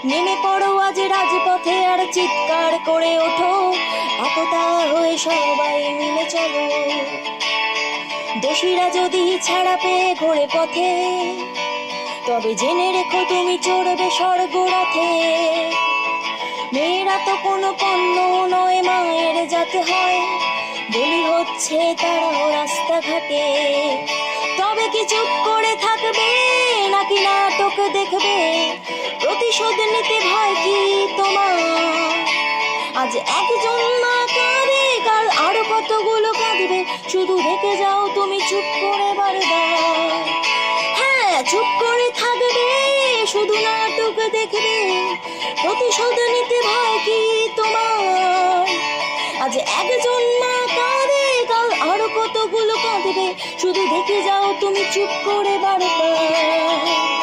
নেমে পড়ো আজ রাজপথে আর চিৎকার করে ওঠো, একতা হয়ে সবাই মিলে চলো। দোষীরা যদি ছাড়া পেয়ে ঘোরে পথে, তবে জেনে রেখো তুমি চড়বে স্বর্গরথে। মেয়েরা তো কোনো পণ্য নয়, মায়ের যাতে হয়, বলি হচ্ছে তারাও রাস্তাঘাটে। তবে কি চুপ করে থাকবে নাকি নাটক দেখবে? প্রতিশোধ নিতে ভয় কি তোমার? আজ একজন মা কাঁদে, কাল আরো কতগুলো কাঁদবে, শুধু দেখে যাও তুমি চুপ করে বারবার। হ্যাঁ, চুপ করে থাকবে, শুধু নাটক দেখবে, প্রতিশোধ নিতে ভয় কি তোমার? আজ একজন মা কাঁদে, কাল আরো কতগুলো কাঁদবে, শুধু দেখে যাও তুমি চুপ করে বারবার।